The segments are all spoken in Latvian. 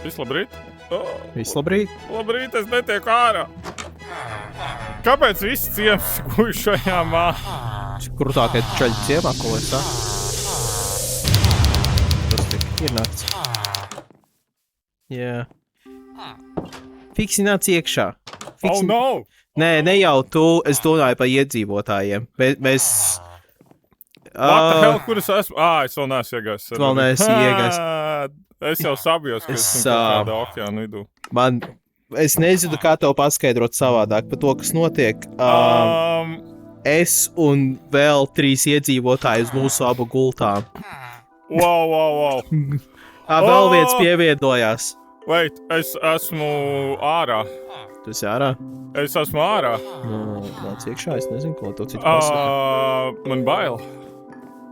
Viss labrīt? Viss labrīt. Labrīt, es netieku ārā. Kāpēc viss ciems guļ šajā Krūtākais čaļi ciemā, ko es saku? Tas tik ir nakts. Jā. Fiksi nāc iekšā. Oh, no! Nē, ne jau tu, es domāju par iedzīvotājiem. Mēs... What the hell, kur es esmu? Es vēl neesmu iegājis. Tu vēl neesi iegājis. Es jau sabijos, ka esmu kādā okeāna vidū. Es nezinu, kā tev paskaidrot savādāk par to, kas notiek. Es un vēl 3 iedzīvotāji uz mūsu abu gultām. Wow. Vēl viens pievienojās. Wait, es esmu ārā. Tu esi ārā? Es esmu ārā. Nāc iekšā, es nezinu, ko to citu pasaka. Man bail.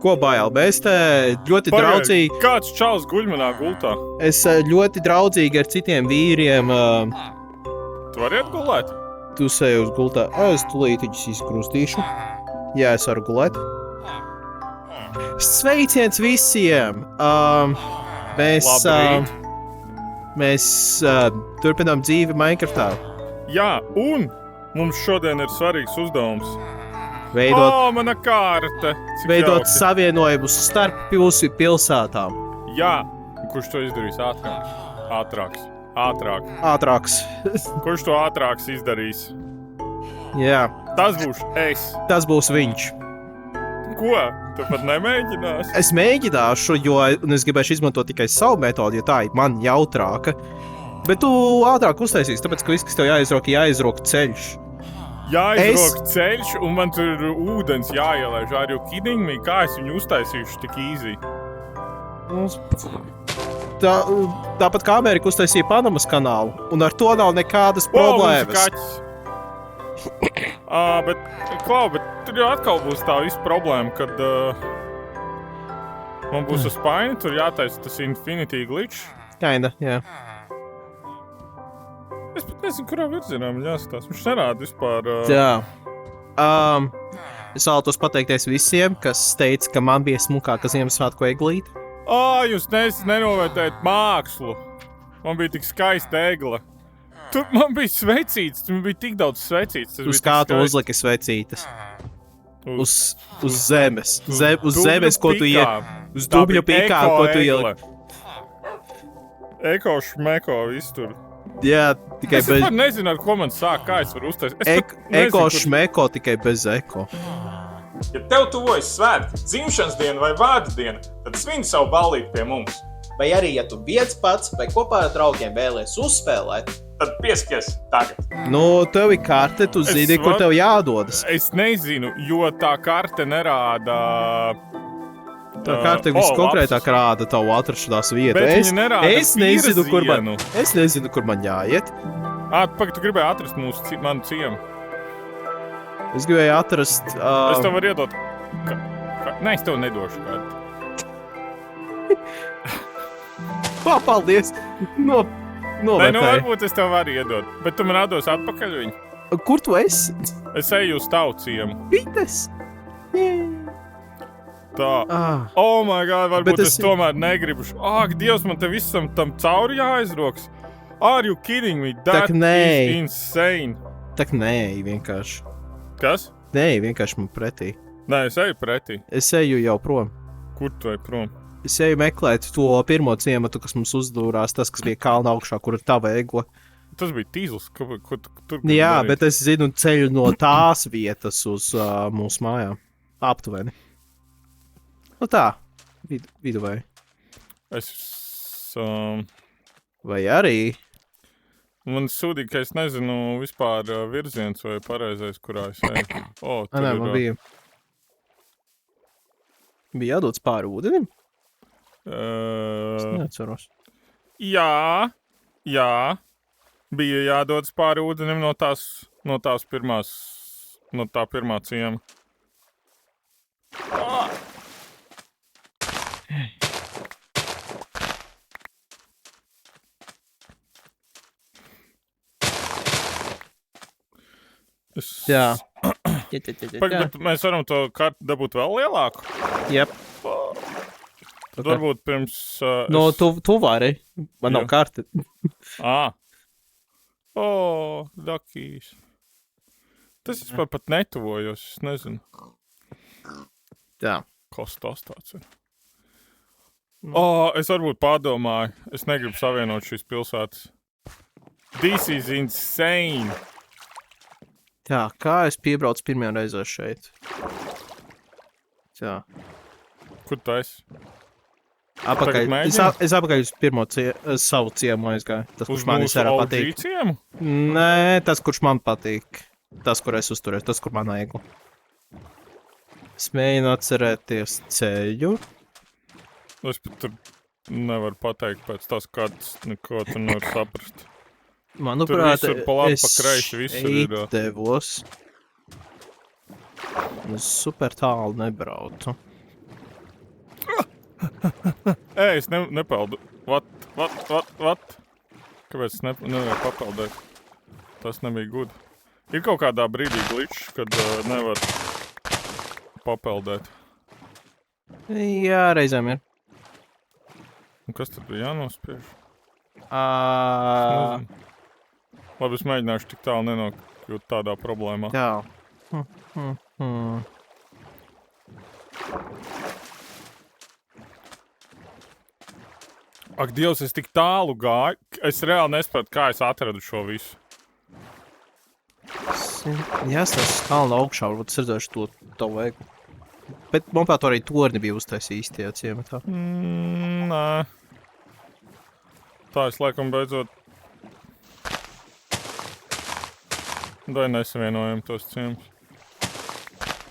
Ko bail? Mēs te ļoti draudzīgi... Kāds čals guļ manā gultā? Es ļoti draudzīgi ar citiem vīriem... Tu vari iet gulēt? Tu sēji uz gultā. Es tulītiņus izkrustīšu. Jā, es varu gulēt. Sveiciens visiem! Mēs turpinām dzīvi Minecraftā. Jā, un mums šodien ir svarīgs uzdevums. Mana kārta! Veidot savienojumus starp jūsu pilsētām. Jā, kurš to izdarīs ātrāks? Kurš to ātrāks izdarīs? Jā. Tas būs es. Tas būs viņš. Ko? Tu pat nemēģināsi? Es mēģināšu, jo es gribēšu izmantot tikai savu metodi, jo tā ir man jautrāka. Bet tu ātrāk uztaisīsi, tāpēc, ka viss, kas tev jāizrok ceļš. Jāizrok ceļš, un man tur ūdens jāielaiž. Are you kidding me? Kā es viņu uztaisīšu tik easy? Tāpat kā Amerika uztaisīja Panamas kanālu, un ar to nav nekādas problēmas. Bet tur jau atkal būs tā viss problēma, kad man būs uz paini, tur jātaisa tas Infinity glitch. Kinda, jā. Es pat nezinu, kurā virzienā man jāskatās. Viņš nerāda vispār... Jā. Es vēlētos pateikties visiem, kas teica, ka man bija smukāka Ziemassvētku eglīte. Jūs nenovērtējat mākslu. Man bija tik skaista egla. Tur man bija svecītes, man bija tik daudz svecītes. Uz kā tu uzliki svecītes? Uz zemes. Uz zemes, ko tu uz dubļu pikā, ko tu ieliki. Eko šmeko vistur. Jā, tikai bez... Es nezinu, ar ko man sāk, kā es varu uztaisīt. Eko šmeko, tikai bez eko. Ja tev tuvojas svētki, dzimšanas diena vai vārdu diena, tad svini savu ballīti pie mums. Vai arī, ja tu viens pats vai kopā ar draugiem vēlies uzspēlēt, tad pieskies tagad. Tev ir karte, tu zini, kur tev jādodas. Es nezinu, jo tā karte nerāda... Tā karte viskonkrētāk rāda tavu atrašanās vietu. Bet viņa nerāda virzienu. Es nezinu, kur man jāiet. Pagaid, tu gribēji atrast manu ciemu. Es gribēju atrast... Es tev varu iedot... Nē, es tev nedošu kādu. Paldies! Novērtēju. Varbūt es tev varu iedot, bet tu man atdos atpakaļ viņu. Kur tu esi? Es eju uz tavu ciemu. Vites! Tā. Oh my god, varbūt es tomēr negribu. Dievs, man te visam tam cauri jāizroks. Are you kidding me? That is insane. Tak nē, vienkārši. Kas? Nē, vienkārši man pretī. Nē, es eju pretī. Es eju jau prom. Kur tu ej prom? Es eju meklēt to pirmo ciematu, kas mums uzdūrās, tas, kas bija kalna augšā, kur ir tava ego. Tas bija tīzls. Jā, bet es zinu ceļu no tās vietas uz mūsu mājām. Aptuveni. Tā, viduvēji. Vai arī? Man sūdīgi, ka es nezinu vispār virziens vai pareizais, kurā es eju. Nē, man bija. Bija jādodas pāri ūdenim? Es neatceros. Jā. Bija jādodas pāri ūdenim no tā pirmā ciema. Jā. Bet mēs varam to kartu dabūt vēl lielāku? Jep. Varbūt pirms... No, tu vari. Man nav karti. Dakīs. Tas vispār pat netuvojos, es nezinu. Jā. Kas tas tāds ir? Es varbūt pārdomāju. Es negribu savienot šīs pilsētas. This is insane! Jā, kā es piebraucu pirmajā reizē šeit? Jā. Kur tu esi? Apakaļ. Es apakaļ uz pirmo savu ciemu aizgāju. Tas, kurš man visērā patīk. Uz mūsu OG ciemu? Nē, tas, kurš man patīk. Tas, kur es uzturēju, tas, kur man ēgu. Es mēģinu atcerēties ceļu. Es pat tur nevaru pateikt pēc tās kāds, neko tu nevar saprast. Manuprāt, es šeit devos. Es super tālu nebraucu. Es nepeldu. What? Kāpēc es nevaru papeldēt? Tas nebija good. Ir kaut kādā brīdī glitch, kad nevar papeldēt. Jā, reizēm ir. Un kas tad bija jānospiež? Labi, es mēģināšu tik tālu nenokļūt tādā problēmā. Jā. Ak, Dievs, es tik tālu gāju. Es reāli nesapratu, kā es atradu šo visu. Jā, es tālu augšā, varbūt es redzēšu to veiku. Bet, manuprāt, arī torni bija uztaisījis tajā ciematā. Nē. Tā es laikam beidzot... Vai nesavienojam tos ciemus.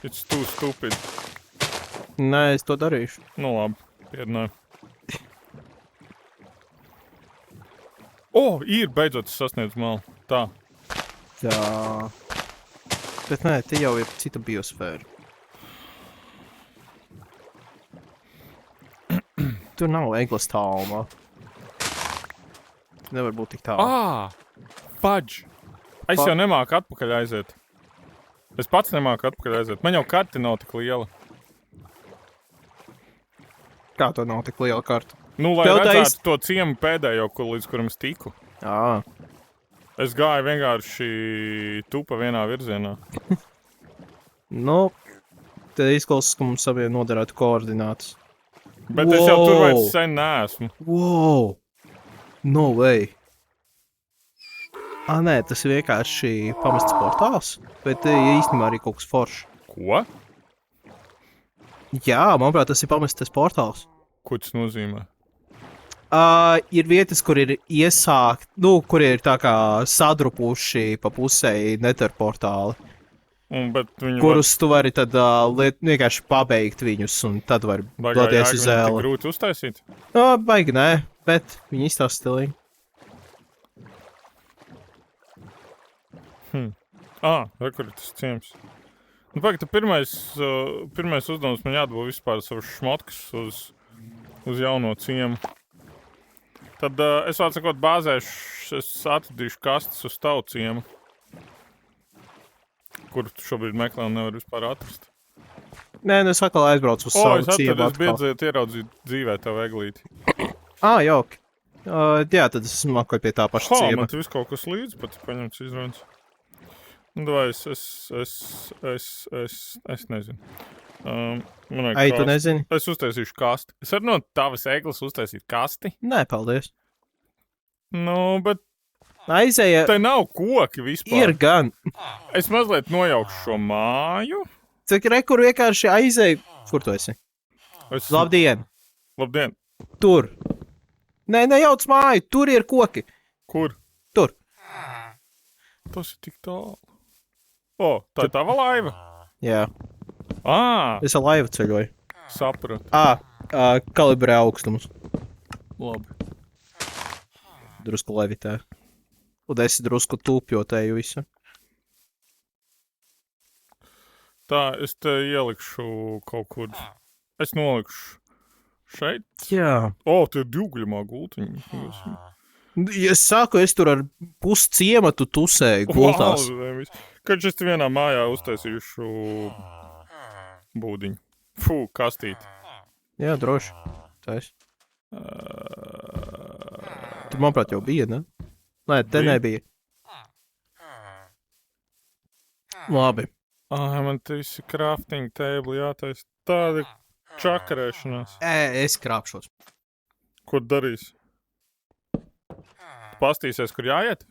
It's too stupid. Nē, es to darīšu. Nu labi, pierunāju. Ir beidzot es sasniedzu malu. Tā. Jā. Bet nē, te jau ir cita biosfēra. Tur nav eglas tālumā. Nevar būt tik tālu. Fudge! Es jau nemāku atpakaļ aiziet. Es pats nemāku atpakaļ aiziet. Man jau karte nav tik liela. Kā to nav tik liela karta? Nu, lai redzētu to ciemu pēdējo, līdz kuram es tiku. Es gāju vienkārši tupa vienā virzienā. Nu, te izklausās, ka mums abiem noderētu koordinātas. Bet es jau tur vairs sen neesmu. Wow! No way! Nē, tas ir vienkārši pamests portāls, bet īstenībā arī kaut kas foršs. Ko? Jā, manuprāt, tas ir pamestais portāls. Ko tas nozīmē? Ir vietas, kur ir iesākt, kur ir tā kā sadrupuši pa pusēji netherportāli. Kurus tu vari tad vienkārši pabeigt viņus un tad vari doties uz zēli. Tik grūti uztaisīt? Baigi nē, bet viņi izstāsta stilīgi. Kur ir tas ciems? Nu, pagaid, pirmais uzdevums man jādabū vispār savus šmotkus uz jauno ciemu. Tad es vēl sakot bāzēšu, es atradīšu kastes uz tavu ciemu. Kur tu šobrīd meklē un nevar vispār atrast. Nē, es atkal aizbraucu uz savu ciemu. Es beidzot ieraudzīt dzīvē tavu eglīti. Jauki. Jā, tad es makoju pie tā paša ciema. Man tu visu kaut kas līdzi pat paņemts izrādz. Nu, vai es nezinu. Tu nezini? Es uztaisīšu kasti. Es varu no tavas eglas uztaisīt kasti? Nē, paldies. Nu, bet... Aizēja... Te nav koki vispār. Ir gan. Es mazliet nojaukšu šo māju. Cik rekur vienkārši aizēja... Kur tu esi? Labdien. Labdien. Tur. Nē, nejauc māju. Tur ir koki. Kur? Tur. Tas ir tik tālu. Tā ir tava laiva? Jā. Es ar laivu ceļoju. Sapratu. Kalibrē augstumus. Labi. Drusku levitē. Un esi drusku tūpjotēju visu. Tā, es te ielikšu kaut kur. Es nolikšu šeit. Jā. Te ir divguļamā gultiņa. Es saku, es tur ar pusciematu tusēju gultās. Kad es te vienā mājā uztaisīšu būdiņu. Kastīti. Jā, droši. Tu esi. Tu, manuprāt, jau bija, ne? Nē, te Bija? nebija. Labi. Man te visi crafting table jātais. Tāda čakarēšanās. Es krāpšos. Ko darīs? Pastīsies, kur jāiet?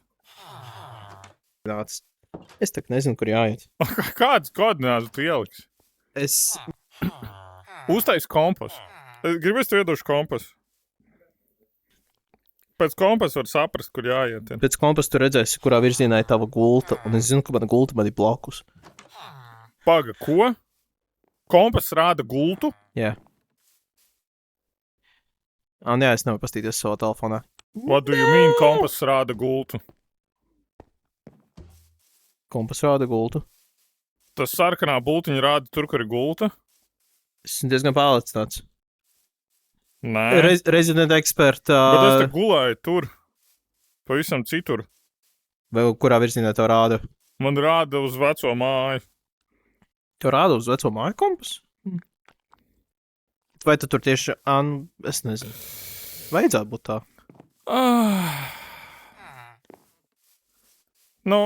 Nāc. Es tak nezinu, kur jāiet. Kādas koordinātas tu ieliksi? Es... Uztais kompas. Gribēs tu iedošu kompas. Pēc kompas var saprast, kur jāiet. Pēc kompas tu redzēsi, kurā virzienā ir tava gulta, un es zinu, ka mana gulta man ir blakus. Paga, ko? Kompas rāda gultu? Jā. Jā, es nevaru pastīties savā telefonā. What do you mean, kompas rāda gultu? Kompas rāda gultu. Tas sarkanā bultiņa rāda tur, kur ir gulta? Es esmu diezgan pārliecināts. Nē. Resident eksperta... Bet es te gulēju tur. Pavisam citur. Vai kurā virzienā tev rāda? Man rāda uz veco māju. Tev rāda uz veco māju kompas? Vai tu tur tieši... Es nezinu. Vajadzētu būt tā. Nu...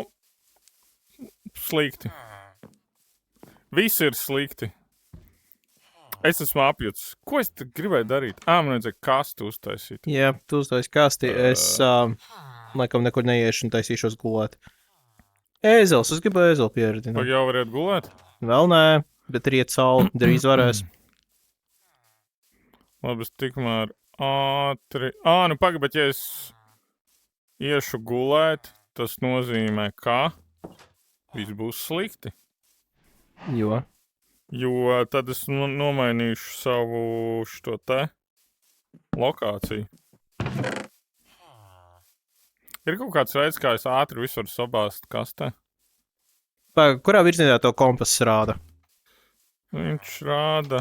Slikti. Viss ir slikti. Es esmu apjuts. Ko es te gribēju darīt? Man vajadzēja kastu uztaisīt. Jā, tu uztaisi kasti. Es, laikam, nekur neiešu un taisīšos gulēt. Ēzels, es gribu ēzeli pieredzināt. Vai jau varētu gulēt? Vēl nē, bet riet sauli, drīz varēs. Labi, es tikmēr ātri... Nu pagaid, bet ja es iešu gulēt, tas nozīmē, ka viss būs slikti. Jo tad es nomainīšu savu šo te lokāciju. Ir kaut kāds veids, kā es ātri visu varu sabāzt kastē? Kurā virzienā to kompass rāda? Viņš rāda...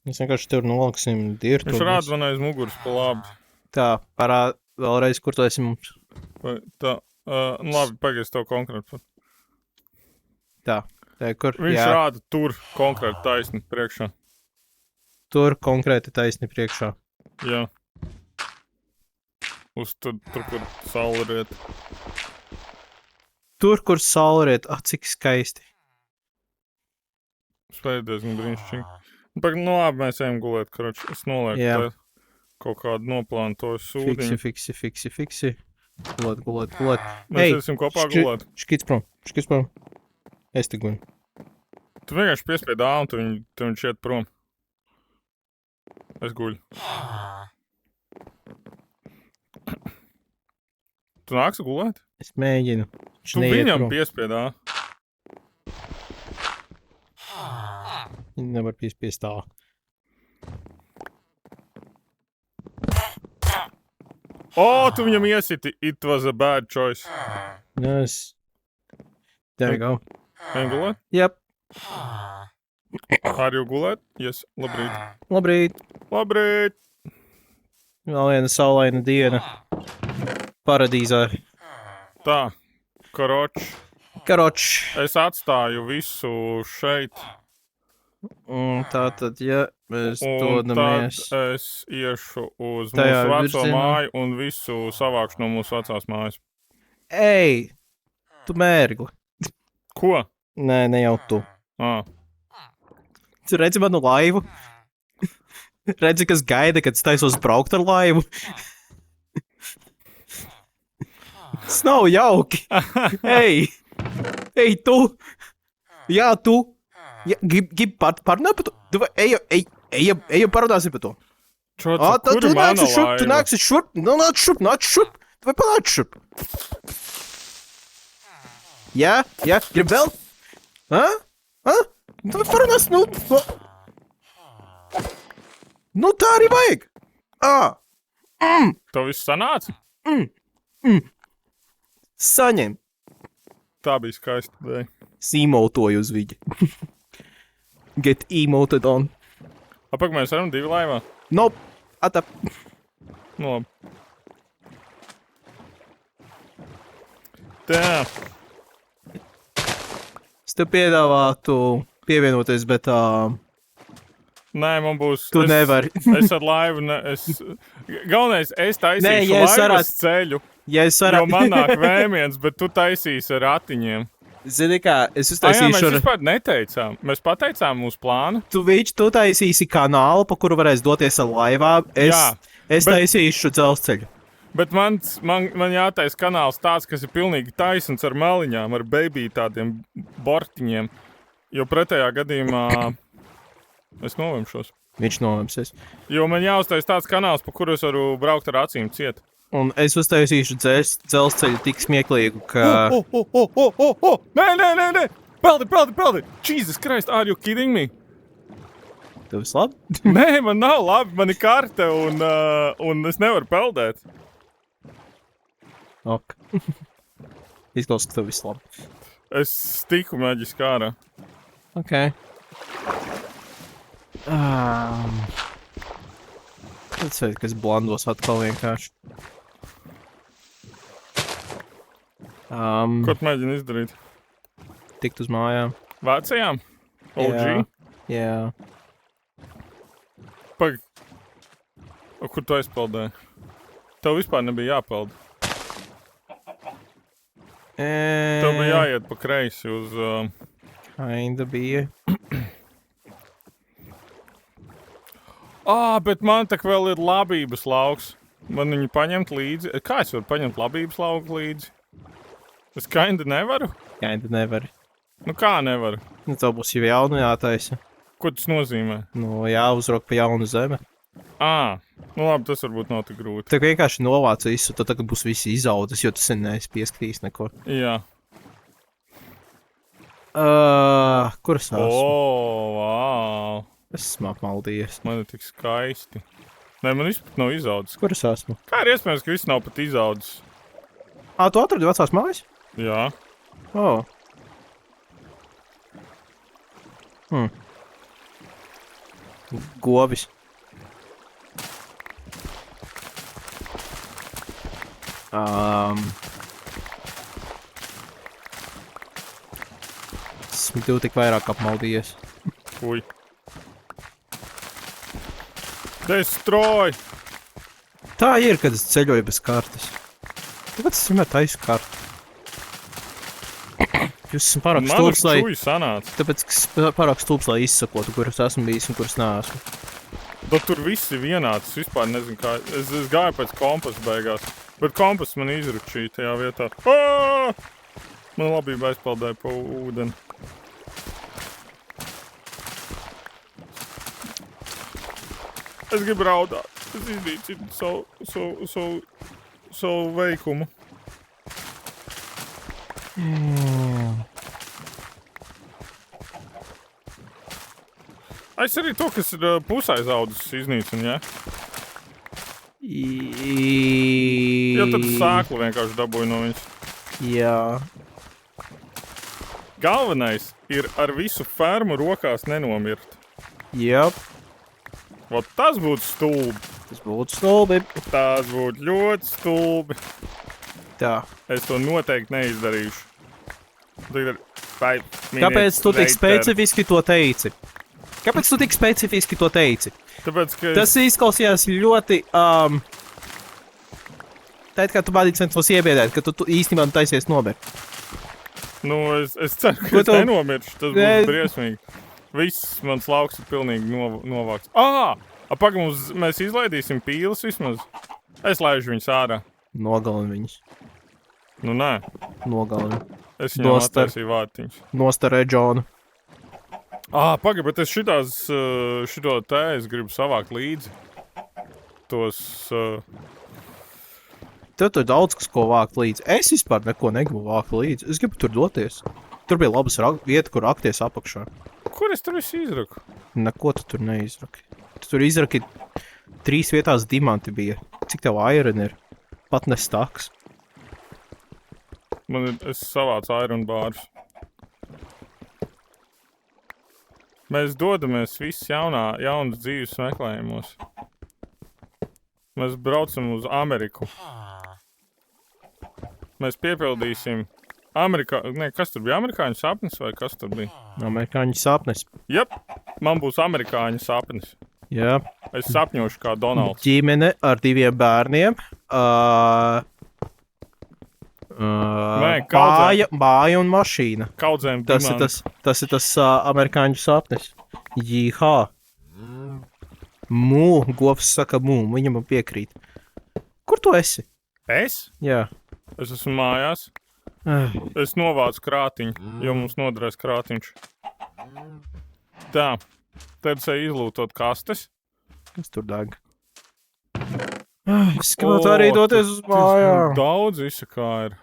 Mēs vienkārši tur noliksim dirtu. Viņš rāda man aiz muguras pa labi. Tā, parāda vēlreiz, kur tu esi mums. Tā, labi, pagaidzi tev konkrēti. Tā, kur? Viņš rāda tur konkrēti taisni priekšā. Tur konkrēti taisni priekšā. Jā. Uz tur, kur saule riet. Tur, kur saule riet. Cik skaisti. Spēj diezgan brīnišķīgi. Labi, mēs ejam gulēt, karoči. Es nolieku te kaut kādu noplānotoju sūdiņu. Fiksi. Gulēt. Mēs iesim kopā gulēt. Škits prom. Es te guļu. Tu vienkārši piespied A un tu viņš iet prom. Es guļu. Tu nāksi gulēt? Es mēģinu. Tu viņam piespied A. Viņi nevar piespiest tā. Tu viņam iesiti. It was a bad choice. Yes. There we go. Ejam gulēt? Yep. Are you gulēt? Yes. Labrīt. Vēl viena saulaina diena. Paradīzā. Tā. Karoč. Es atstāju visu šeit. Tātad, ja mēs dodamies... Un tad es iešu uz mūsu veco māju un visu savākšu no mūsu vecās mājas. Ej! Tu mērgli. Ko? Nē, ne jau tu. Tu redzi manu laivu? Redzi, kas gaida, kad es taisos braukt ar laivu? Tas nav jauki. Ej! Ej, tu! Jā, tu! Ja, grib parunāt par to? Ejam parunāsim par to. Tu nāksi šurp, tu nāksi šurp. Nāc šurp. Tu vai panāc šurp? Jā, grib vēl? Tu vai parunās, Nu, tā arī vajag. Tev viss sanāca? Saņem. Tā bija skaisti. Emotoju uz viņu. Get emoted on. Apāk mēs varam 2 laivā? Nope. Atap. Nu labi. Tā. Es tev piedāvātu pievienoties, bet Nē, man būs... Tu nevari. Es ar laivu... Galvenais, es taisīšu Nē, ja es laivas varētu- ceļu, Ja es jo varētu... man nāk vēmiens, bet tu taisīsi ar ratiņiem. Zini kā, es Jā, mēs uztaisīšu... vispār neteicām. Mēs pateicām mūsu plānu. Tu taisīsi kanālu, pa kuru varēs doties ar laivām. Jā, Es bet- taisīšu dzelzceļu. Bet man jātais kanāls tāds, kas ir pilnīgi taisns ar maliņām, ar baby tādiem bortiņiem. Jo pretējā gadījumā es novemšos. Viņš novemsies. Jo man jāuztais tāds kanāls, pa kuru es varu braukt ar acīm ciet. Un es uztaisīšu dzelzceļu tik smieklīgu, ka... Nē! Peldi! Jesus Christ, are you kidding me? Tev viss labi? Nē, man nav labi, man ir karte un es nevaru peldēt. Ok. Izklausās, ka tev viss labi. Es tiku maģiski ārā. Ok. Tas ir, kas blandos atkal vienkārši. Ko tu mēģini izdarīt? Tikt uz mājām. Vācijām? OG? Jā. Pag... Kur tu aizpeldēji? Tev vispār nebija jāpeld. Tev bija jāiet pa kreisi uz... Kinda bija. Bet man tak vēl ir labības lauks. Man viņu paņemt līdzi. Kā es varu paņemt labības lauku līdzi? Es kinda nevaru? Kinda nevari. Nu kā nevaru? Nu, tev būs jau jaunu jātaisa. Ko tas nozīmē? Nu, jāuzrok pa jaunu zemi. Nu labi, tas varbūt nav tik grūti. Tā vienkārši novāc visu, tad tagad būs visi izaudzis, jo tu sen neesi pieskatījis neko. Jā. Kur es esmu? Wow. Es esmu apmaldījies. Man ir tik skaisti. Nē, man vispār nav izaudzis. Kur es esmu? Kā ir iespējams, ka viss nav pat izaudzis? Tu atradi vecās mājas? Jā. Govis. Esmu tev tik vairāk apmaldījies. Uj. Destroy! Tā ir, kad es ceļoju bez kartes. Tāpēc es vienmēr taisu kartu. Jūs esmu pārāk stulbs, lai... Man ar čuju sanāca. Tāpēc, ka es pārāk stulbs, lai izsakotu, kur es esmu bijis un kur es neesmu. Bet tur viss ir vienāds, es vispār nezinu kā... Es gāju pēc kompasa beigās. Bet kompas man izručīja tajā vietā. Man labība aizpeldēja pa ūdeni. Es gribu raudāt. Es iznīcinu savu veikumu. Es arī to, kas ir pusaizaudus iznīcinu, jā? Jo tad sēklu vienkārši dabūju no viņas. Jā. Galvenais ir ar visu fermu rokās nenomirt. Jep. Vot tas būtu stulbi. Tas būtu stulbi. Tas būtu ļoti stulbi. Tā. Es to noteikti neizdarīšu. Kāpēc tu tik specifiski to teici? Kāpēc tu tik specifiski to teici? Tāpēc, ka Tas izklausījās ļoti... Tā kā tu mani centos iebiedēt, ka tu īstenībā taisies nomirt. Nu, es ceru, ka es nenomiršu. Tas būs briesmīgi. Viss mans lauks ir pilnīgi novākts. Pagaid, mēs izlaidīsim pīles vismaz. Es laižu viņus ārā. Nogalini viņus. Nu, nē. Nogalini. Es viņam attaisīju vārtiņus. Nostarē Džonu. Pagaid, bet es šito te es gribu savākt līdzi. Tos... Tev tur daudz kas, ko vākt līdzi. Es vispār neko negribu vākt līdzi. Es gribu tur doties. Tur bija labas vieta, kur rakties apakšā. Kur es tur visu izraku? Neko tu tur neizraki. Tu tur izraki 3 vietās diamanti bija. Cik tev iron ir? Pat ne staks. Es savācu iron bārus. Mēs dodamies viss jaunas dzīves meklējumos. Mēs braucam uz Ameriku. Mēs piepildīsim Kas tur bija? Amerikāņu sapnis vai kas tur bija? Amerikāņu sapnis. Jep, man būs amerikāņu sapnis. Jā. Es sapņošu kā Donalds. Ģimene ar 2 bērniem. Māja un mašīna. Kaudzēm Tas ir tas amerikāņu sapnis. Jīhā. Mū, govs saka mū, viņam piekrīt. Kur tu esi? Es? Jā. Es esmu mājās. Es novācu krātiņu, jo mums noderēs krātiņš. Tā, tad es izlūtot kastes. Kas tur deg? Es gribētu arī doties uz mājām. Daudz visa kā ir.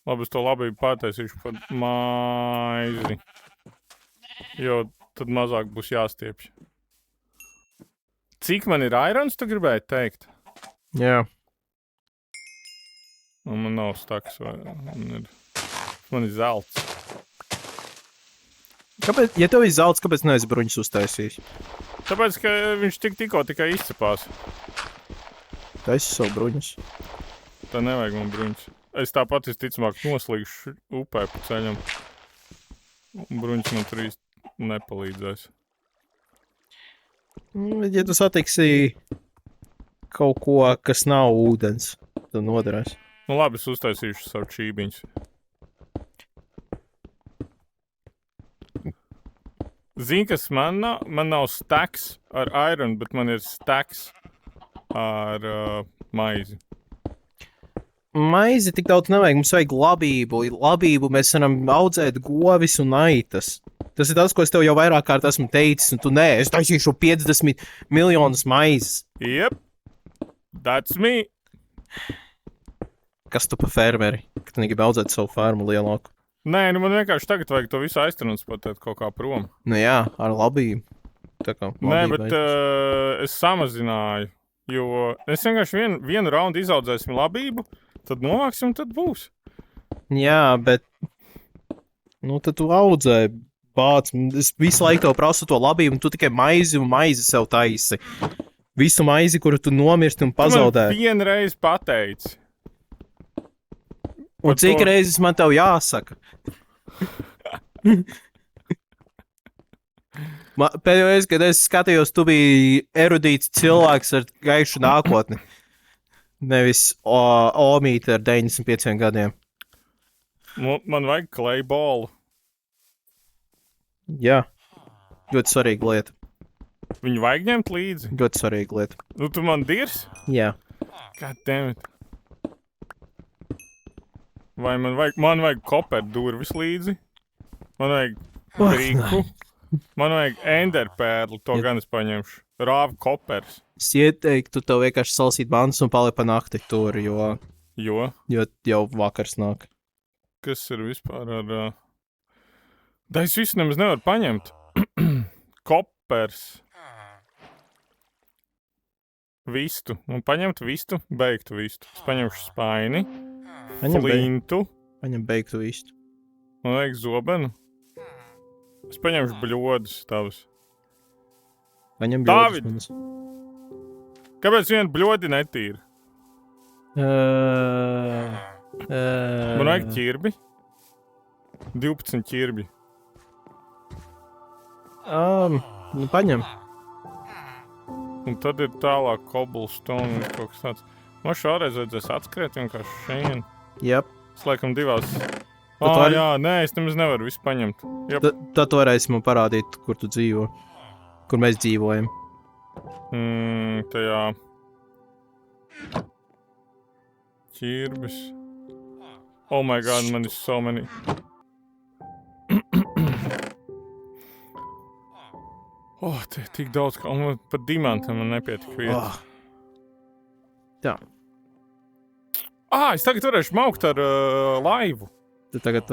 Labi, es to labību pataisīšu par maizi. Jo tad mazāk būs jāstiepš. Cik man ir irons, tu gribēji teikt? Jā. Man nav staks vai... Man ir zelts. Kāpēc, ja tev ir zelts, kāpēc neesi bruņus uztaisījis? Tāpēc, ka viņš tikko tikai izcepās. Taisi savu bruņus. Tā nevajag man bruņus. Es tāpat visticamāk noslīgšu upē pa ceļam. Bruņus man tur īsti nepalīdzēs. Ja tu satiksi kaut ko, kas nav ūdens, tad noderēs. Nu labi, es uztaisīšu savu čībiņus. Zini, kas man nav stacks ar iron, bet man ir stacks ar maizi. Maizi tik daudz nevajag, mums vajag labību. Labību mēs varam audzēt govis un aitas. Tas ir tas, ko es tev jau vairāk kārt esmu teicis, un tu nē, es taisīšu 50 miljonus maizes. Yep, that's me. Kas tu pa fermeri, ka tu negribi audzēt savu farmu lielāku? Nē, nu man vienkārši tagad vajag to visu aiztransportēt kaut kā prom. Nu jā, ar labību. Tā kā labība. Nē, bet es samazināju, jo es vienkārši vienu raundu izaudzēsim labību, tad novāksim, tad būs. Jā, bet nu tad tu audzē bāc. Es visu laiku tev prasu to labību, un tu tikai maizi un maizi sev taisi. Visu maizi, kuru tu nomirsti un pazaudē. Tu man vienreiz pateici. Un cik reizes man tev jāsaka? Pēdējo reizi, kad es skatījos, tu biji erudīts cilvēks ar gaišu nākotni. Nevis omīte ar 95 gadiem. Man vajag klejbolu. Jā. Ļoti svarīga lieta. Viņu vajag ņemt līdzi? Ļoti svarīga lieta. Nu, tu man dirs? Jā. God damn it. Vai man vajag koperu durvis līdzi? Man vajag brīku? Man vajag enderpērlu, to gan es paņemšu. Rāva kopers. Es ieteiktu tev vienkārši salasīt bandas un paliek pa nakti tur, jo jau vakars nāk. Kas ir vispār ar... Da es visu nemaz nevaru paņemt. Kopers. Vistu. Un paņemt vistu, beigtu vistu. Es paņemšu spaini. Flintu. Paņem beigtu vistu. Man vajag zobenu. Es paņemšu bļodus tavus. Paņem Dāvid! bļodus. Kāpēc vien bļodi netīri? Man vajag ķirbi. 12 ķirbi. Nu paņem. Un tad ir tālāk cobblestone un kaut kas tāds. Man šoreiz vajadzēs atskriet vienkārši šeit. Jep. Es laikam divās... var- jā, nē, es nemaz nevaru visu paņemt. Jep. Tad toreiz man parādīt, kur tu dzīvo. Kur mēs dzīvojam. Tajā... Ķirbis. Oh my god, man ir so many. Te tik daudz, ka pat dimantam man nepietika vietas. Tā. Es tagad varēšu maukt ar laivu. Tad tagad...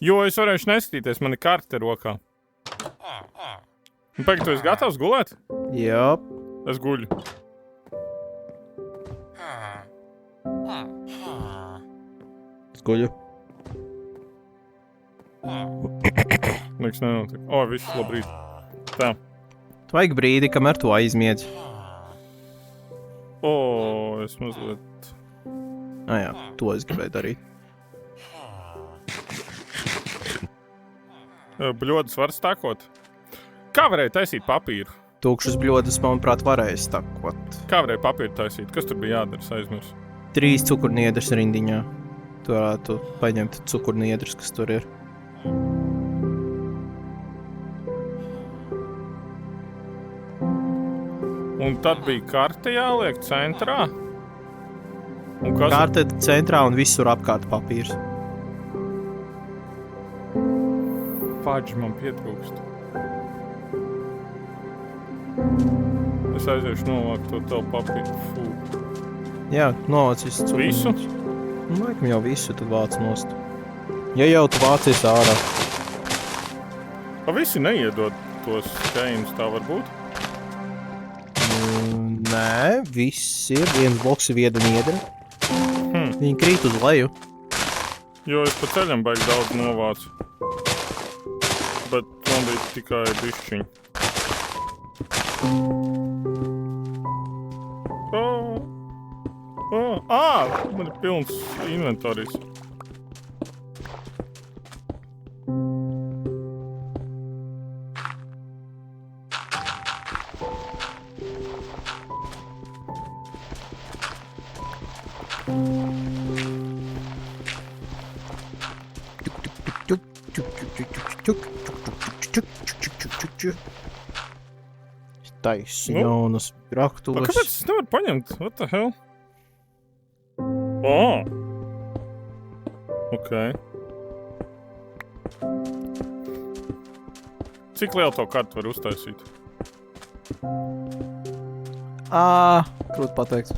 Jo es varēšu neskatīties, man ir karte rokā. Pagaid, tu esi gatavs gulēt? Jā. Es guļu. Es guļu. Liekas, nenotiek. Viss labrīt. Tā. Tu vajag brīdi, kamēr tu aizmiedz. Es mazliet... Jā, to es gribēju darīt. Bļodas var stākot? Kā varēja taisīt papīru? Tūkšas bļodas, manuprāt, varēja stakot. Kā varēja papīru taisīt? Kas tur bija jādara, aizmirs? 3 cukurniedras rindiņā. Tu varētu paņemt cukurniedras, kas tur ir. Un tad bija karte jāliek centrā? Un kas... Karte centrā un visur apkārt papīrs. Fadži man pietrūkst. Es aiziešu novākt to tev papīru. Fū. Jā, novāc visu cukurniedras. Visu? Nu, laikam jau visu tad vāc nost. Ja jau tu vācies ārā. Visi neiedod tos skējumus, tā var būt? Nē, viss ir. Viens bloks ir vieda niedra. Viņi krīt uz leju. Jo es pa ceļam baigi daudz novācu. Bet man bija tikai bišķiņi. Man ir pilns inventorijs. Taisu jaunas raktuves. Kāpēc es nevaru paņemt? What the hell? Ok. Cik lielu to kartu var uztaisīt? Grūti pateikt.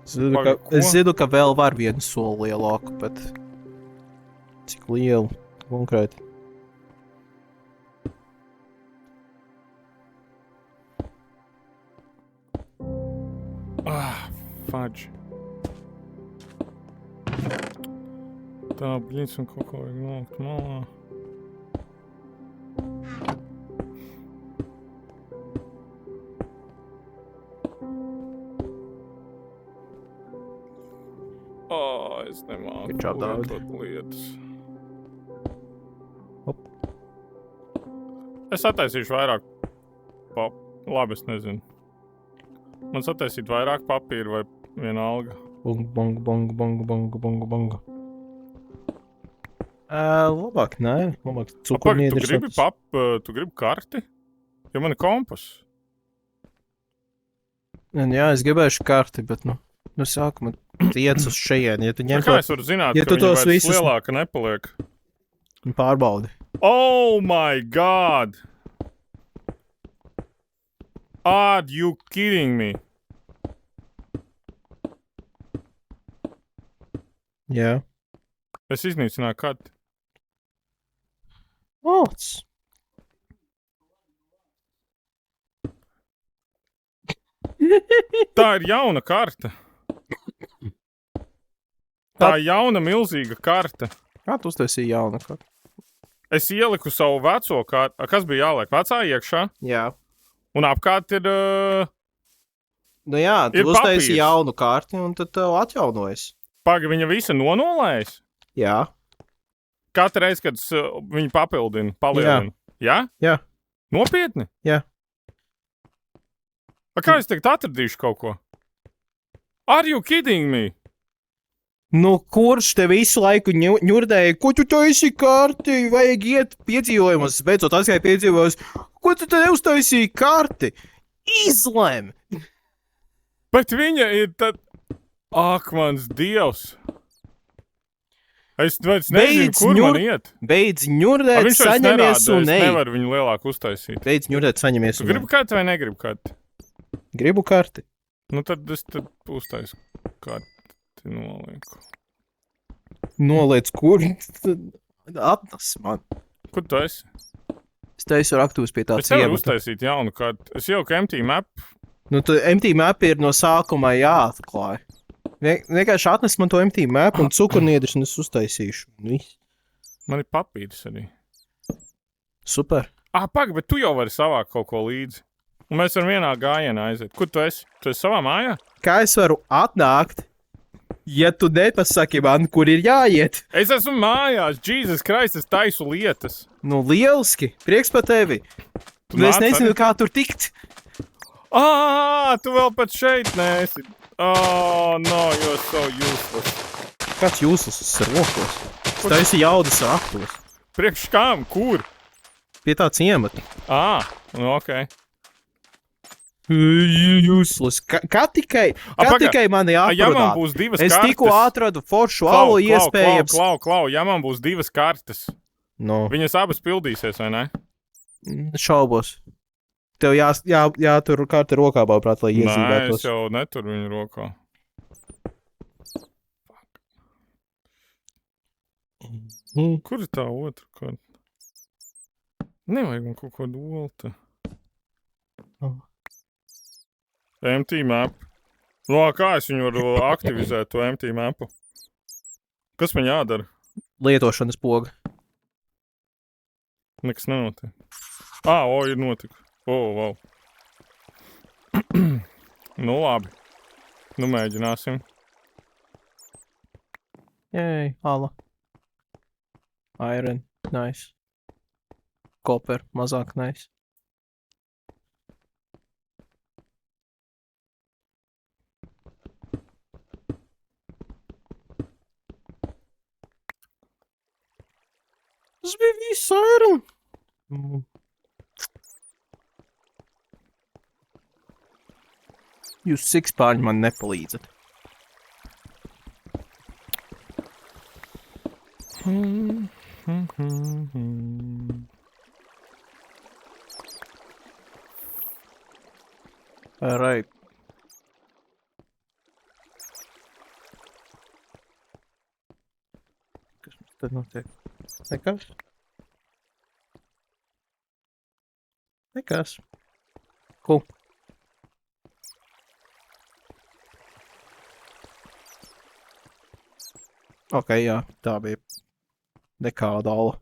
Es zinu, ka vēl var vienu soli lielāku, bet cik lielu konkrēti? Fudge. Tā, bļins, un kaut ko vajag nolikt malā. Es nemāku lietot lietas. Hop. Es attaisīšu vairāk Labi, es nezinu. Man sataisīt vairāk papīru vai vienalga? Bong. Labāk, nē. Labāk cukurniedrs. Tu gribi karti? Jo man ir kompas. Jā, es gribēšu karti, bet, sākumā iet uz šejieni. Ja tu ņem kā es varu zināt, ka viņa vairs lielāka nepaliek? Pārbaudi. Oh my god! Are you kidding me? Jā. Es iznīcināju karti. Ots. Tā ir jauna karta. Tā ir jauna milzīga karta. Kā tu uztaisīji jaunu kartu? Es ieliku savu veco kartu. Kas bija jāliek? Vecā iekšā? Jā. Un apkārt ir... jā, tu uztaisīji jaunu karti un tad tev atjaunojas. Paga, viņa visa nonolējas? Jā. Katru reizi, kad viņi papildina, palielina? Jā? Jā. Nopietni? Jā. Kā es tagad atradīšu kaut ko? Are you kidding me? Kurš te visu laiku ņurdēja? Ko tu taisi karti? Vajag iet piedzīvojumus. Beidzot aizgāja piedzīvojumus. Ko tu te neuztaisīji karti? Izlem! Bet viņa ir tad... Ak, mans Dievs! Es nezinu, kur man iet. Beidz ņurdēt, saņemies un ej. Es nevaru viņu lielāku uztaisīt. Beidz ņurdēt, saņemies un ej. Tu gribu karti vai negribu karti? Gribu karti. Tad es uztaisu karti nolieku. Noliec kur? Atnes man. Kur tu esi? Es taisu raktuves pie tā ciemata. Es nevaru uztaisīt jaunu karti. Es jau ka empty map. Tu empty map ir no sākuma jāatklāj. Vienkārši atnes man to empty map un cukurniedrs un es uztaisīšu. Man ir papīrs arī. Super. Paga, bet tu jau vari savākt kaut ko līdzi. Un mēs varam vienā gājienā aiziet. Kur tu esi? Tu esi savā mājā? Kā es varu atnākt, ja tu nepasaki man, kur ir jāiet? Es esmu mājās. Jesus Christ, es taisu lietas. Nu, lieliski. Prieks par tevi. Tu Nu, es nāc nezinu, arī? kā tur tikt. Tu vēl pat šeit neesi. Oh, no, you're so useless. Kāds jūsus uz rokos? Tā esi jaudas aktos. Priekš kām? Kur? Pie tā ciemata. Nu okei. Useless. Kā tikai mani Ja man aprunāt? būs divas Es kartes... tikko atradu foršu alu iespējams. Klau. Ja man būs divas kartes, No, viņas abas pildīsies, vai ne? šaubos. Tev jātur karte rokā, manuprāt, lai Nē, iezīmētos. es jau neturu viņu rokā. Kur ir tā otra karte? Nevajag man kaut ko dolta. Empty map. No, kā es viņu varu aktivizēt, to empty mapu? Kas man jādara? Lietošanas poga. Nekas nenotiek. Ir notika. Wow. Nu labi. Nu mēģināsim. Jej, ala. Iron, nice. Copper, mazāk nice. Tas bija viss iron. Jūs sikspārņi man nepalīdzat. Alright. Kas mums tad notiek? Nekas? Nekas. Cool. Ok, jā, tā bija nekāda ala.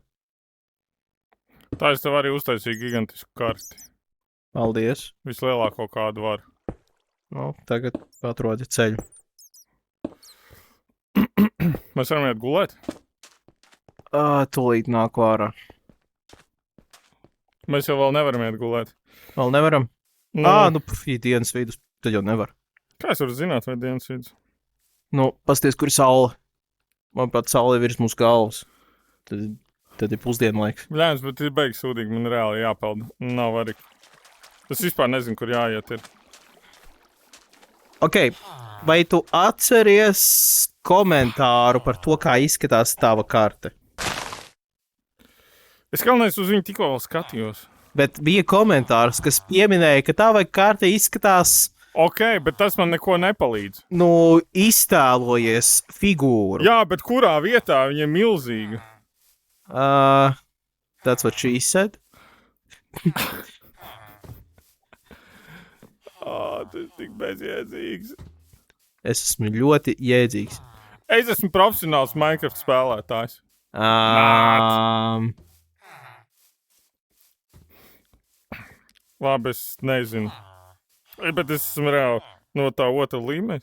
Tā es tev arī uztaisīju gigantisku karti. Paldies. Vislielāko kādu var. Nu, tagad atrodi ceļu. Mēs varam iet gulēt? Tūlīt nāk ārā. Mēs jau vēl nevaram iet gulēt. Vēl nevaram? Nu, Ja dienas vidus, tad jau nevar. Kā es varu zināt, vai dienas vidus? Nu, pasties, kur ir saule. Manuprāt, saule ir virs mūsu galvas. Tad ir pusdienlaiks. Bļēns, bet ir beigas sūdīgi, man reāli jāpelda. Nav arī. Es vispār nezinu, kur jāiet ir. Ok, vai tu atceries komentāru par to, kā izskatās tava karte? Es galvenais uz viņu tikko vēl skatījos. Bet bija komentārs, kas pieminēja, ka tava karte izskatās, Ok, bet tas man neko nepalīdz. nu, iztēlojies figūru. Jā, bet kurā vietā viņa ir milzīga? That's what she said. Tas ir tik bezjēdzīgs. Es esmu ļoti jēdzīgs. Es esmu profesionāls Minecraft spēlētājs. Labi, es nezinu. Bet es esmu reāli no tā otra līmeņa.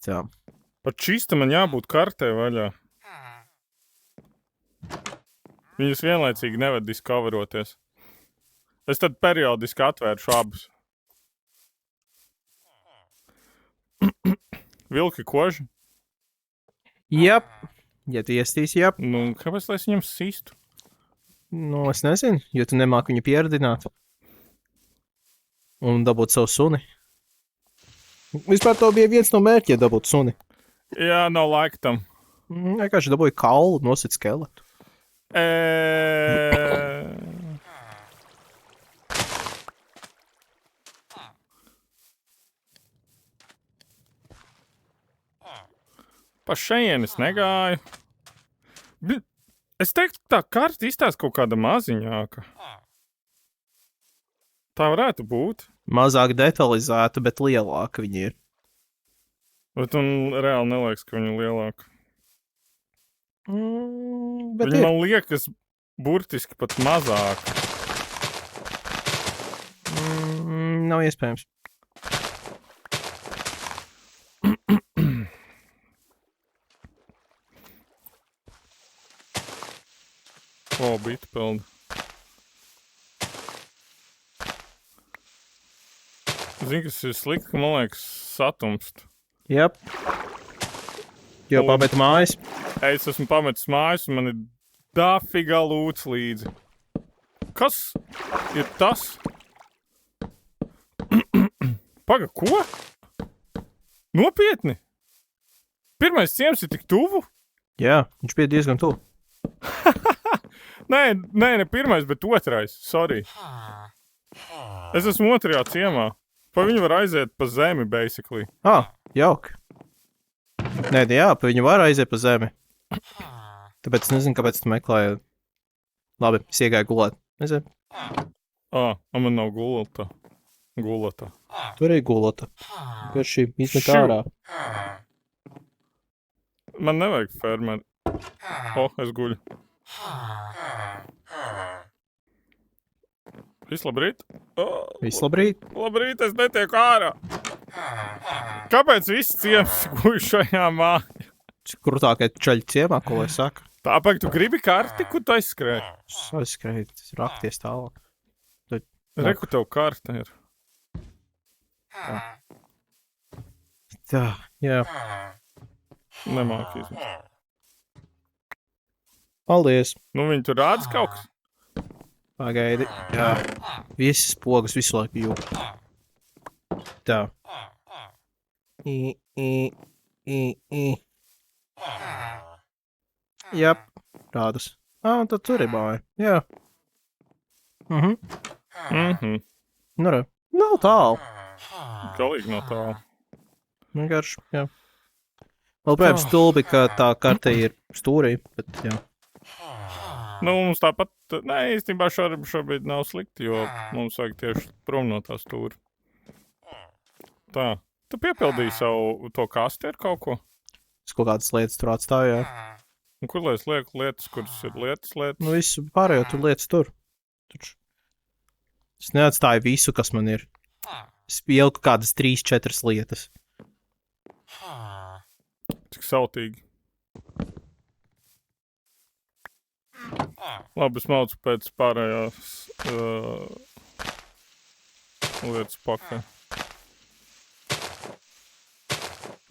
Tā. Pat šista man jābūt kartē vaļā. Viņas vienlaicīgi nevar discoveroties. Es tad periodiski atvēršu abus. Vilki koži? Jep. Ja tu iestīsi, jep. Nu, kāpēc lai es viņam sistu? Nu, es nezinu, jo tu nemāki viņu pieredināt. Un dabūt savu suni. Vispār to bija viens no mērķiem dabūt suni. Jā, nav laika tam. Vienkārši dabūju kaulu, nosit skeletu. Pa šejienes negāju. Es teiktu, tā karta izstāsta kaut kāda maziņāka. Tā varētu būt. Mazāk detalizēta, bet lielāka viņa ir. Bet man reāli neliekas, ka viņa ir lielāka. Bet Viņa man liekas burtiski pat mazāka. Nav iespējams. Bitu peldi. Zini, kas ir slikti, ka man liekas satumst. Jep. Jo pametu mājas. Es esmu pametis mājas un man ir dafigā lūts līdzi. Kas ir tas? Paga, ko? Nopietni? Pirmais ciems ir tik tuvu? Jā, viņš bija diezgan tuvu. Nē, ne pirmais, bet otrais. Sorry. Es esmu otrajā ciemā. Pa viņu var aiziet pa zemi, basically. Jauki. Nē, jā, pa viņu var aiziet pa zemi. Tāpēc es nezinu, kāpēc tu meklēji. Labi, es iegāju gulēt. Nezinu. Man nav gulata. Gulata. Tur arī gulata. Pēc šī izmet ārā. Man nevajag fermeri. Es guļu. Viss labrīt? Viss labrīt? Labrīt, es netieku ārā. Kāpēc viss ciems guļ šajā mājā? Krūtākai čaļi ciemā, ko lai saka? Tāpēc tu gribi karti, kur tu aizskrēji? Aizskrēji, rakties tālāk. Reku tev karta ir. Tā, jā. Nemāk izmest. Paldies. Nu, viņi tur rādas kaut kas? Pagaidi. Jā. Visas pogas visu laiku jūg. Tā. Jep. Rādas. Tad tur ir māja. Jā. Nu, re. Nav tālu. Galīgi nav tālu. Vienkārši, jā. Vēl, protams, stulbi, ka tā karte ir stūrī, bet jā. Nu, mums tāpat, īstenībā šobrīd nav slikti, jo mums vajag tieši prom no tā stūra. Tā, tu piepildīji savu to kasti ar kaut ko? Es kaut kādas lietas tur atstāju, jā. Un kur lai es lieku lietas, kuras ir lietas? Nu, visu pārējo tur lietas tur. Es neatstāju visu, kas man ir. Es ieliku kādas 3-4 lietas. Cik sautīgi. Labi, es maucu pēc pārējās lietas pakaļ.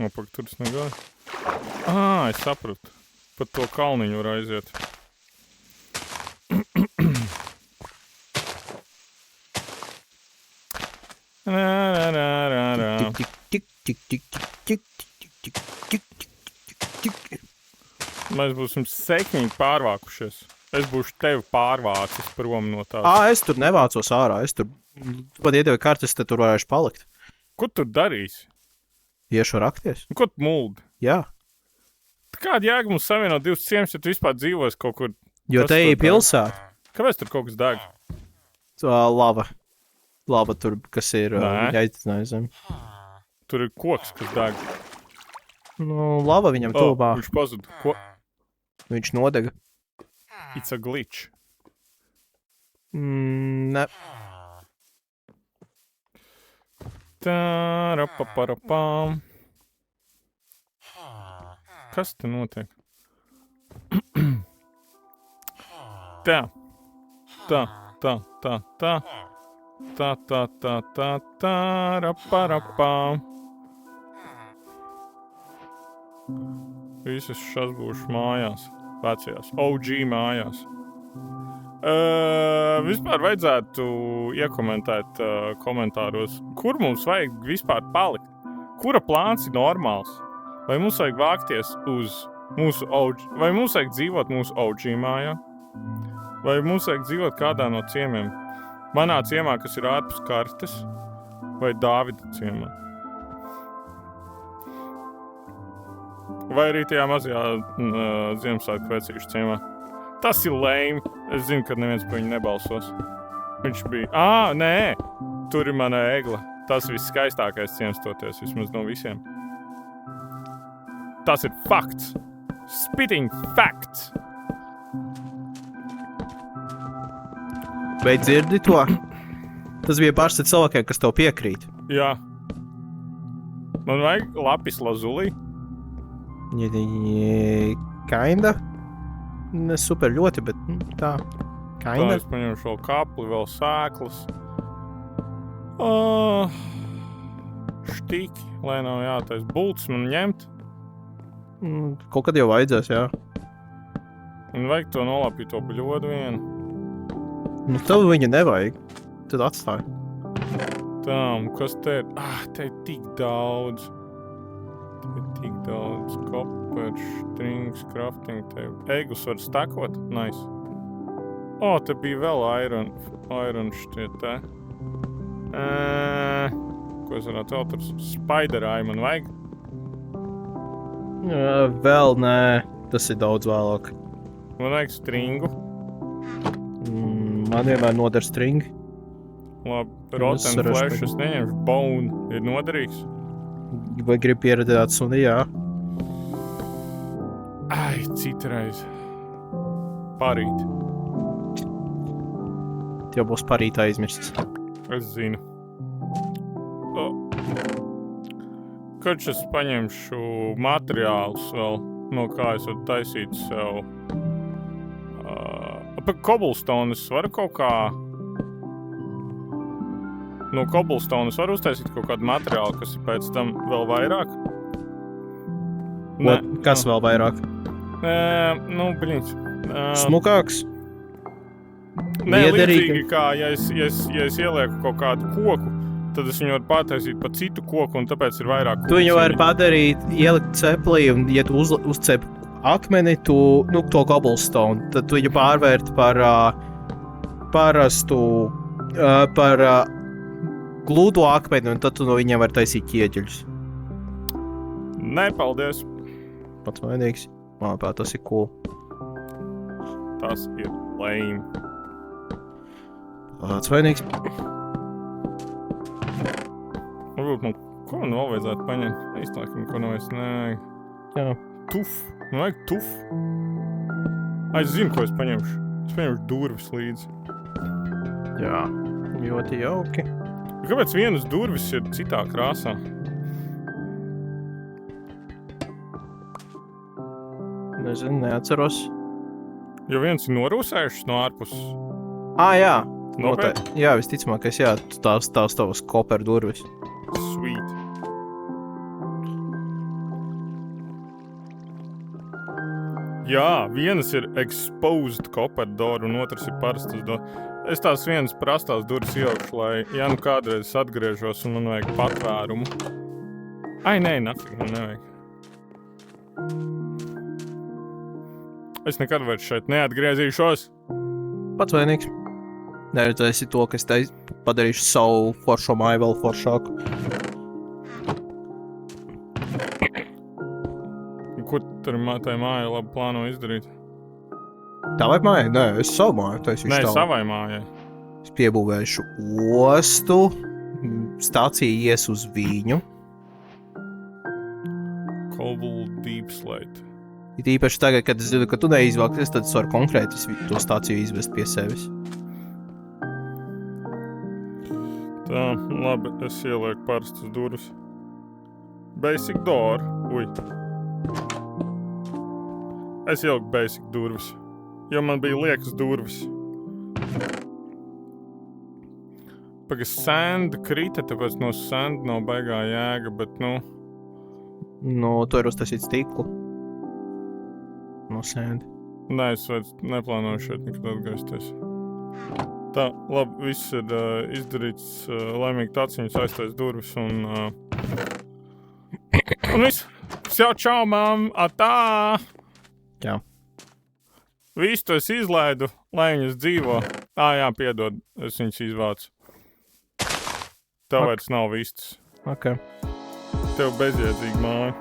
Pak, tur es negāju. Es sapratu. Pat to kalniņu var aiziet. Mēs būsim sekmīgi pārvākušies. Es būšu tevi pārvācis prom no tās. Es tur nevācos ārā. Tu pat iedevi kartes, tad tur varēšu palikt. Ko tu darīsi? Iešu rakties. Ko tu muldi? Jā. Kāda jēga mums savienot divus ciemus, ja tu vispār dzīvojas kaut kur? Jo te ir pilsēta. Kāpēc tur kaut kas deg? Lava. Lava tur, kas ir jāizdināja zem. Tur ir koks, kas deg. Nu, lava viņam tuvā. Viņš pazuda. Ko? Viņš nodega. It's a glitch. Ne. Tā-ra-pa-pa-ra-pām. Kas te notiek? Tā. Tā, tā, tā, tā. Tā, tā, tā, tā, tā, ra-pa-ra-pām. Visas šas būšu mājās. Vecajās. OG mājās. Vispār vajadzētu iekomentēt komentāros, kur mums vajag vispār palikt. Kura plāns ir normāls? Vai mums vajag vākties uz mūsu OG? Vai mums vajag dzīvot mūsu OG mājā? Vai mums vajag dzīvot kādā no ciemiem? Manā ciemā, kas ir ārpus kartes? Vai Dāvida ciemā? Vai arī tajā mazajā Ziemassvētku vecīšu ciemā? Tas ir lame. Es zinu, ka neviens par viņu nebalsos. Viņš bija... Nē! Tur ir mana egla. Tas viskaistākais ciems toties, vismaz no visiem. Tas ir fakts. Spitting facts. Vai dzirdi to? Tas bija pārsteigts cilvēkiem, kas tev piekrīt. Jā. Man vajag lapis lazulī. Kinda. Ne super ļoti, bet tā. Tā Kinda. es paņemšu vēl kapli, vēl sēklas. Štiki, lai nav jātais bults man ņemt. Kaut kad jau vajadzēs, jā. Un vajag to nolapīt to bļodu vienu. Nu, tev viņu nevajag. Tad atstāj. Tā, kas te ir? Te ir tik daudz. Copper, strings, crafting table. Eigus var stakot? Nice. Te bija vēl iron šķiet, te. Ko es varētu vēl tur? Spider eye man vajag? Vēl nē. Tas ir daudz vēlāk. Man vajag stringu. Man vienmēr noder stringi. Labi, rotten flesh es neņemšu. Bone ir noderīgs. Vai grib pieredzēt suni, jā. Ai, citreiz. Parīt. Tev būs parīt aizmirsts. Es zinu. Kad es paņemšu materiālus vēl, no kā es varu taisīt sev. Pa cobblestone es varu kaut kā... No cobblestone es varu uztaisīt kaut kādu materiālu, kas ir pēc tam vēl vairāk? Kas vēl vairāk? Bliņš. Smukāks? Nē, līdzīgi kā, ja es ielieku kaut kādu koku, tad es viņu varu pārtaisīt pa citu koku, un tāpēc ir vairāk koku. Tu viņu vari padarīt, ielikt ceplī, un ja tu uzcep akmeni, to cobblestone, tad tu viņu pārvērt par parastu, par glūdu akmeni, un tad tu no viņiem var taisīt ķieģeļus. Nē, paldies. Pats vainīgs. Manuprāt, tas ir cool. Tas ir lame. Pats vainīgs. Varbūt man ko man vēl vajadzētu paņemt? Īstenībā, ko nav es nevajag. Jā. Tuf. Man vajag tuf. Es zinu, ko es paņemšu. Es paņemšu durvis līdzi. Jā. Ļoti jauki. Kāpēc vienas durvis ir citā krāsā? Nezinu, neatceros. Jo viens ir norūsējušas no ārpuses. Jā. Nopietni? Jā, visticamākais, jā. Tās tavas koper durvis. Sweet. Jā, vienas ir exposed copper door un otrs ir parastas door. Es tās vienas prastās durvis ieaugšu, lai, ja nu kādreiz atgriežos un man vajag patvērumu. Nē, nafig, man nevajag. Es nekad vairs šeit neatgriezīšos. Pats vainīgs. Neredzēsi to, kas padarīšu savu foršo māju vēl foršāku. Ko tur tai māja labi plāno izdarīt? Tavai mājai? Nē, es savu māju taisīšu Nē, tālāk. savai mājai. Es piebūvēšu ostu, stācija ies uz viņu. Cobble deep slate. It īpaši tagad, kad es zinu, ka tu neizvēlties, tad es varu konkrēti to stāciju izvest pie sevis. Tā, labi, es ielieku parastas durvis. Basic door. Ui. Es ieliku basic durvis. Jo man bija liekas durvis. Pagas sand krita, tāpēc no sand nav baigā jēga, bet Tu vari uztaisīt stiklu. No sand. Nē, es vairs neplānoju šeit nekad atgriezties. Tā, labi, viss ir izdarīts, laimīgi taciņas aiztais durvis un viss. Čau, mam, atā! Jā. Visu to es izlaidu, lai viņas dzīvo. Jā, piedod, es viņas izvācu. Tev vairs nav vistas. Ok. Tev bezjēdzīga māja.